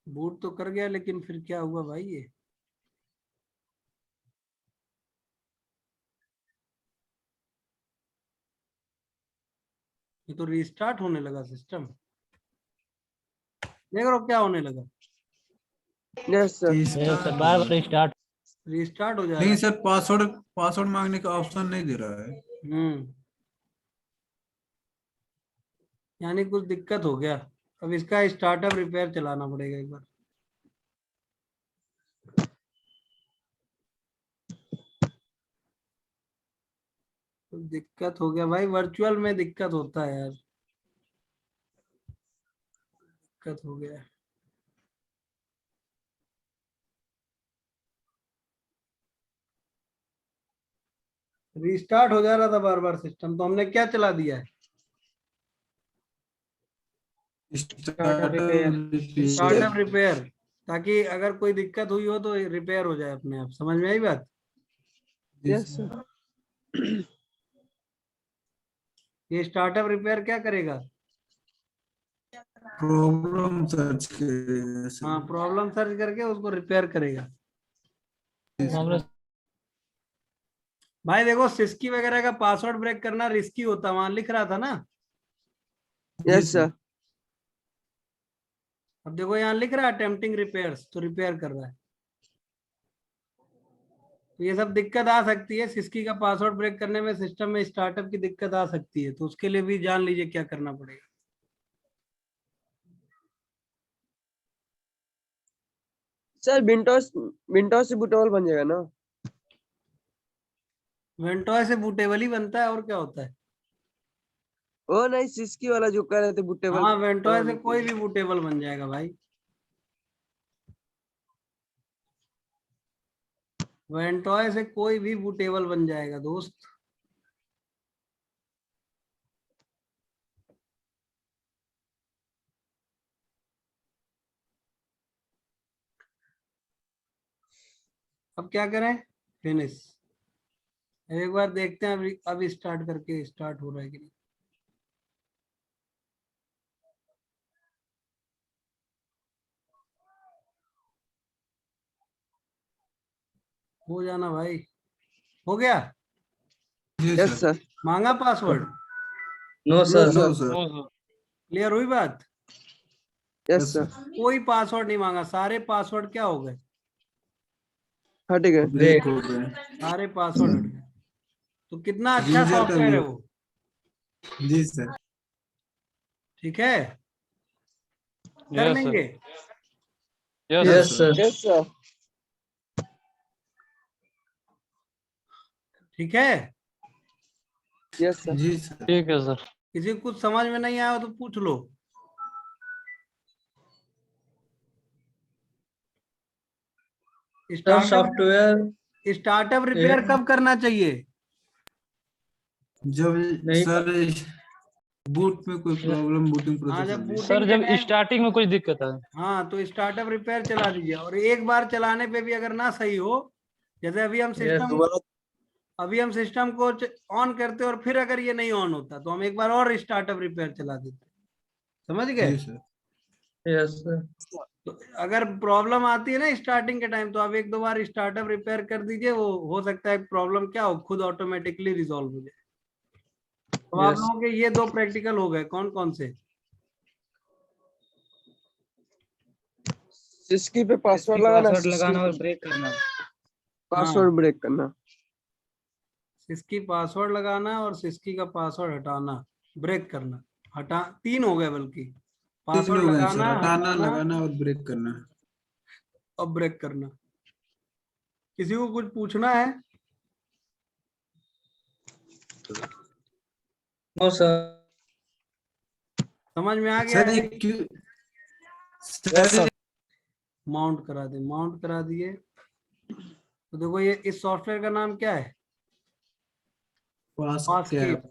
बूट तो कर गया, लेकिन फिर क्या हुआ भाई, ये तो रीस्टार्ट होने लगा सिस्टम, देख रहे हो क्या होने लगा, यस सर। बार बार रीस्टार्ट हो नहीं जाएगा। सर, पासवर्ड मांगने का ऑप्शन नहीं दे रहा है। यानी कुछ दिक्कत हो गया, अब इसका स्टार्टअप रिपेयर चलाना पड़ेगा एक बार। तो दिक्कत हो गया भाई, वर्चुअल में दिक्कत होता है यार, दिक्कत हो गया। रीस्टार्ट हो जा रहा था बार बार सिस्टम, तो हमने क्या चला दिया है, स्टार्टअप रिपेयर, ताकि अगर कोई दिक्कत हुई हो तो रिपेयर हो जाए अपने आप। समझ में आई बात, यस सर। ये स्टार्टअप रिपेयर क्या करेगा, प्रॉब्लम सर्च करेगा। हाँ प्रॉब्लम सर्च करके उसको रिपेयर करेगा। भाई देखो सिस्की वगैरह का पासवर्ड ब्रेक करना रिस्की होता, वहां लिख रहा था ना। Yes sir. अब देखो यहाँ लिख रहा है अटेम्प्टिंग रिपेयर्स, तो रिपेयर कर रहा है। तो ये सब दिक्कत आ सकती है, सिस्की का पासवर्ड ब्रेक करने में सिस्टम में स्टार्टअप की दिक्कत आ सकती है, तो उसके लिए भी जान लीजिए क्या करना पड़ेगा। सर विंडोज विंडोज से बूटेबल बन जाएगा ना? वेंटॉय से बूटेबल ही बनता है, और क्या होता है। ओ नहीं, सिस्की वाला जो कह रहे थे बूटेबल। हाँ वेंटॉय से कोई भी बूटेबल बन जाएगा भाई। वेंटॉय से कोई भी बूटेबल बन जाएगा दोस्त। अब क्या करें, फिनिश। एक बार देखते हैं अभी स्टार्ट करके स्टार्ट हो रहा है कि नहीं। हो जाना भाई, हो गया। जी यस सर। सर। मांगा password, no no sir. No sir. Sir. Clear हुई बात। Yes yes sir. सर। कोई पासवर्ड नहीं मांगा, सारे पासवर्ड क्या हो गए, हट गए। ब्रेक हो गए। सारे पासवर्ड हट गए। तो कितना अच्छा यूजर का सॉफ्टवेयर है भी। वो। जी सर। ठीक है, कर लेंगे। Yes sir. Yes sir. ठीक है, यस सर। जी सर। ठीक है सर। किसी को कुछ समझ में नहीं आया तो पूछ लो। सर सॉफ्टवेयर स्टार्टअप रिपेयर कब करना चाहिए। जब नहीं। सर बूट में कोई प्रॉब्लम, बूटिंग हाँ प्रोसेस जब हो गई। बूटिंग सर के जब टाइम, स्टार्टिंग में कुछ दिक्कत है। हाँ तो स्टार्टअप रिपेयर चला दीजिए। और एक बार चलाने पे भी अगर ना सही हो, जैसे यस। अभी हम सिस्टम को ऑन करते और फिर अगर ये नहीं ऑन होता तो हम एक बार और स्टार्टअप रिपेयर चला देते। समझ गए। जी सर। Yes sir. तो अगर प्रॉब्लम आती है ना स्टार्टिंग के टाइम, तो आप एक दो बार स्टार्टअप रिपेयर कर दीजिए, वो हो सकता है प्रॉब्लम क्या हो खुद ऑटोमेटिकली रिजॉल्व हो जाए। तो आप यस। लोगों के ये दो प्रैक्टिकल हो गए, कौन कौन से। सिस्की पे पासवर्ड लगाना, लगाना और ब्रेक करना। पासवर्ड हाँ ब्रेक करना। सिस्की पासवर्ड लगाना और सिस्की का पासवर्ड हटाना, ब्रेक करना। हटा तीन हो गए बल्कि, तीन पासवर्ड हो गए सर, लगाना, हटाना, हटाना लगाना और ब्रेक करना। और ब्रेक करना। किसी को कुछ पूछना है। No sir. समझ में आ गया सर ये है। क्यों यस सर? सर। माउंट करा दे, माउंट करा दिए। तो देखो ये इस सॉफ्टवेयर का नाम क्या है, पास फास्टस्केप।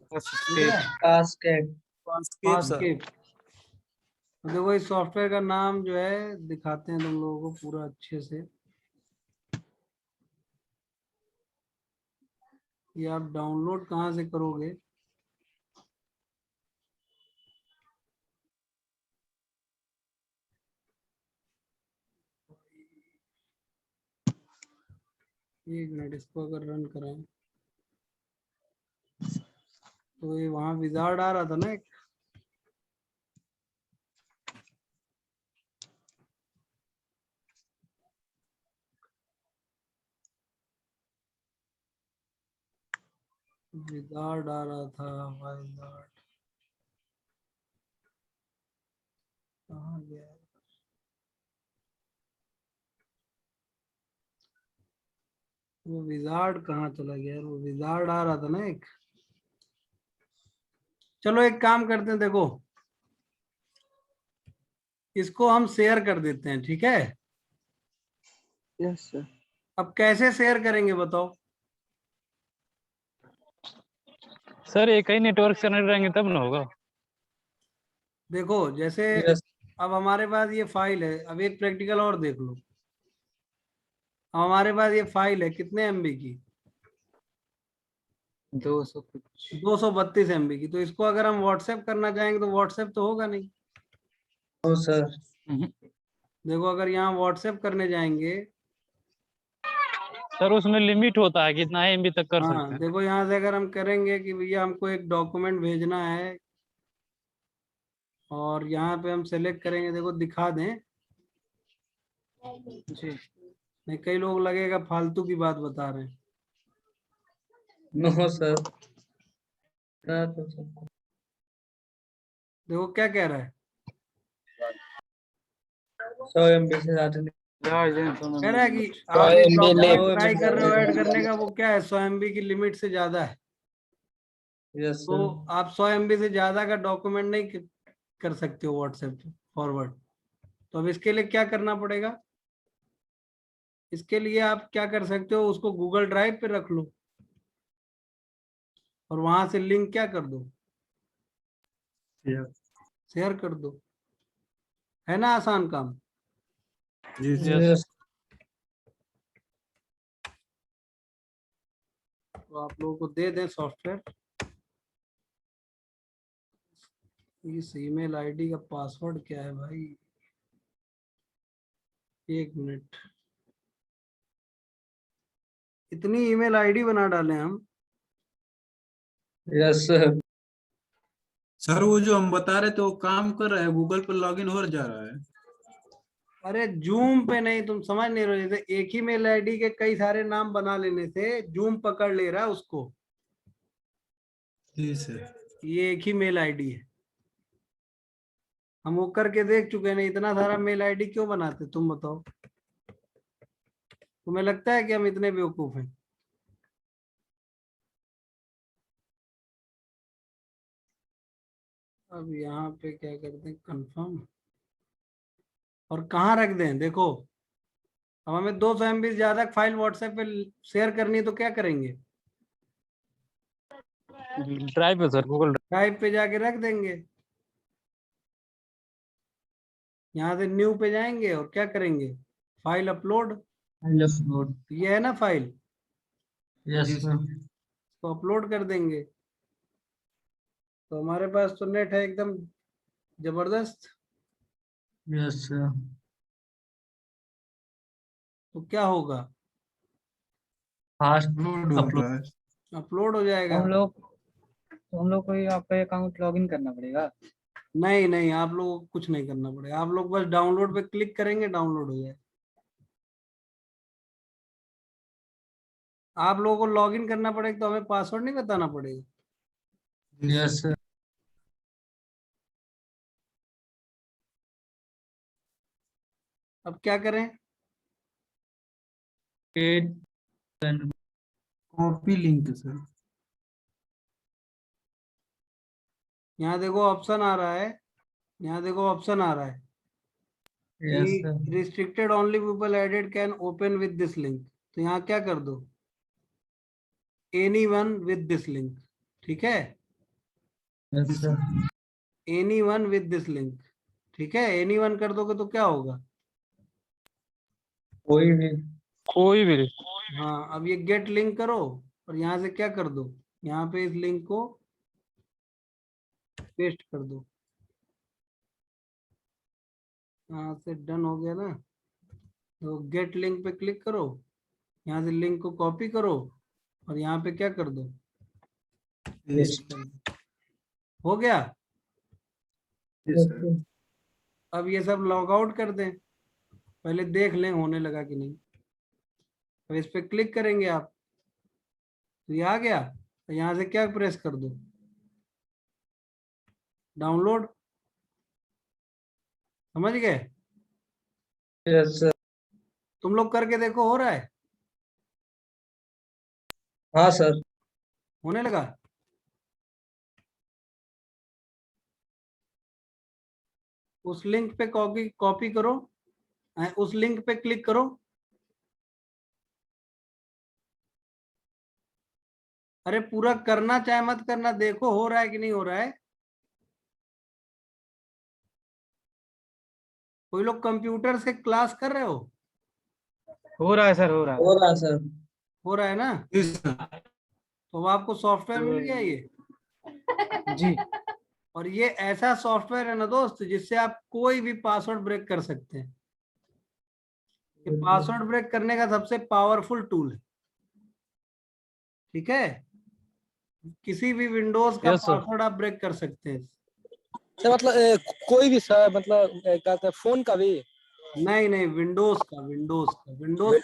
कास्केड। फास्टस्केप। तो देखो इस सॉफ्टवेयर का नाम जो है दिखाते हैं तुम लोगों को पूरा अच्छे से। ये आप डाउनलोड कहाँ से करोगे, एक मिनट इसको अगर रन कराएं तो ये वहां विजार्ड आ रहा था ना एक, विजार्ड आ रहा था। विजार्ड कहाँ गया, वो विजार्ड कहाँ चला गया यार, वो विजार्ड आ रहा था ना एक। चलो एक काम करते हैं, देखो इसको हम शेयर कर देते हैं, ठीक है। Yes sir. अब कैसे शेयर करेंगे बताओ। सर एक ही नेटवर्क से कनेक्ट रहेंगे तब ना होगा। देखो जैसे यस। अब हमारे पास ये फाइल है, अब एक प्रैक्टिकल और देख लो। अब हमारे पास ये फाइल है कितने एमबी की, 200 कुछ। 232 एमबी की। तो इसको अगर हम व्हाट्सएप करना चाहेंगे तो व्हाट्सएप तो होगा नहीं। No sir. देखो अगर यहाँ व्हाट्सएप करने जाएंगे सर उसमें लिमिट होता है कितना MB तक कर सकते हाँ हैं। देखो यहाँ से अगर हम करेंगे कि भैया हमको एक डॉक्यूमेंट भेजना है और यहाँ पे हम सेलेक्ट करेंगे, देखो दिखा दें, नहीं कई लोग लगेगा फालतू की बात बता रहे हैं। No sir. देखो क्या कह रहा है, 100 MB से ज्यादा नहीं। कह रहा है कि आप एक डॉक्यूमेंट ट्राई कर रहे हो ऐड करने का, वो क्या है 100 MB की लिमिट से ज्यादा है। यस तो सर। आप 100 MB से ज्यादा का डॉक्यूमेंट नहीं कर सकते हो व्हाट्सएप पे फॉरवर्ड। तो अब इसके लिए क्या करना पड़ेगा, इसके लिए आप क्या कर सकते हो, उसको गूगल ड्राइव पे रख लो और वहां से लिंक क्या कर दो, शेयर कर दो। है ना आसान काम। जी यस। तो आप लोगों को दे दें सॉफ्टवेयर। इस ईमेल आईडी का पासवर्ड क्या है भाई, एक मिनट, इतनी ईमेल आईडी बना डाले हम। Yes sir. सर वो जो हम बता रहे थे वो काम कर रहा है, गूगल पर लॉगिन हो जा रहा है। अरे जूम पे नहीं, तुम समझ नहीं रहे, जैसे एक ही मेल आईडी के कई सारे नाम बना लेने से जूम पकड़ ले रहा है उसको। जी सर। ये एक ही मेल आईडी है, हम वो करके देख चुके हैं। नहीं इतना सारा मेल आईडी क्यों बनाते तुम बताओ, तुम्हें लगता है कि हम इतने बेवकूफ हैं। अब यहाँ पे क्या करते हैं, कंफर्म, और कहाँ रख दें, देखो अब हमें 200 MB ज्यादा फाइल व्हाट्सएप पे शेयर करनी है तो क्या करेंगे, ड्राइव पे सर, गूगल ड्राइव पे जाके रख देंगे। यहाँ से न्यू पे जाएंगे और क्या करेंगे, फाइल अपलोड, ये है ना फाइल, यस सर। तो अपलोड कर देंगे। तो हमारे पास तो नेट है एकदम जबरदस्त। Yes sir. तो क्या होगा, फास्ट अपलोड हो रहा है। अपलोड हो जाएगा। हम लोग को यहाँ पे अकाउंट लॉगिन करना पड़ेगा। नहीं नहीं, आप लोगों को कुछ नहीं करना पड़ेगा, आप लोग बस डाउनलोड पे क्लिक करेंगे, डाउनलोड हो जाए। आप लोगों को लॉगिन करना पड़ेगा तो हमें पासवर्ड नहीं बताना पड़ेगा। Yes sir. अब क्या करें, कॉपी लिंक सर। यहाँ देखो ऑप्शन आ रहा है, यहाँ देखो ऑप्शन आ रहा है, yes sir. Restricted only people added can open with this link. तो यहाँ क्या कर दो, एनीवन विद दिस लिंक, ठीक है, yes sir. Anyone with this link, ठीक है। एनीवन कर दोगे तो क्या होगा, कोई भी। कोई भी। हाँ अब ये गेट लिंक करो और यहाँ से क्या कर दो, यहाँ पे इस लिंक को पेस्ट कर दो। यहाँ से डन हो गया ना, तो गेट लिंक पे क्लिक करो, यहाँ से लिंक को कॉपी करो और यहाँ पे क्या कर दो, पेस्ट कर दो। हो गया। अब ये सब लॉग आउट कर दें, पहले देख लें होने लगा कि नहीं। अब इस पे क्लिक करेंगे आप, तो ये आ गया, तो यहाँ से क्या प्रेस कर दो, डाउनलोड। समझ गए, यस सर। तुम लोग करके देखो हो रहा है, हाँ सर। होने लगा। उस लिंक पे कॉपी कॉपी करो, उस लिंक पे क्लिक करो, अरे पूरा करना चाहे मत करना, देखो हो रहा है कि नहीं हो रहा है। कोई लोग कंप्यूटर से क्लास कर रहे हो रहा है सर, हो रहा है। हो रहा है सर। हो रहा है ना। जी सर। तो आपको सॉफ्टवेयर मिल गया ये, जी। और ये ऐसा सॉफ्टवेयर है ना दोस्त, जिससे आप कोई भी पासवर्ड ब्रेक कर सकते हैं। ये पासवर्ड ब्रेक करने का सबसे पावरफुल टूल है। ठीक है, किसी भी विंडोज का Yes, sir. पासवर्ड आप ब्रेक कर सकते हैं। सर मतलब कोई भी सर मतलब क्या कहते हैं फोन का भी नहीं नहीं, विंडोज का, विंडोज का, विंडोज विंडोज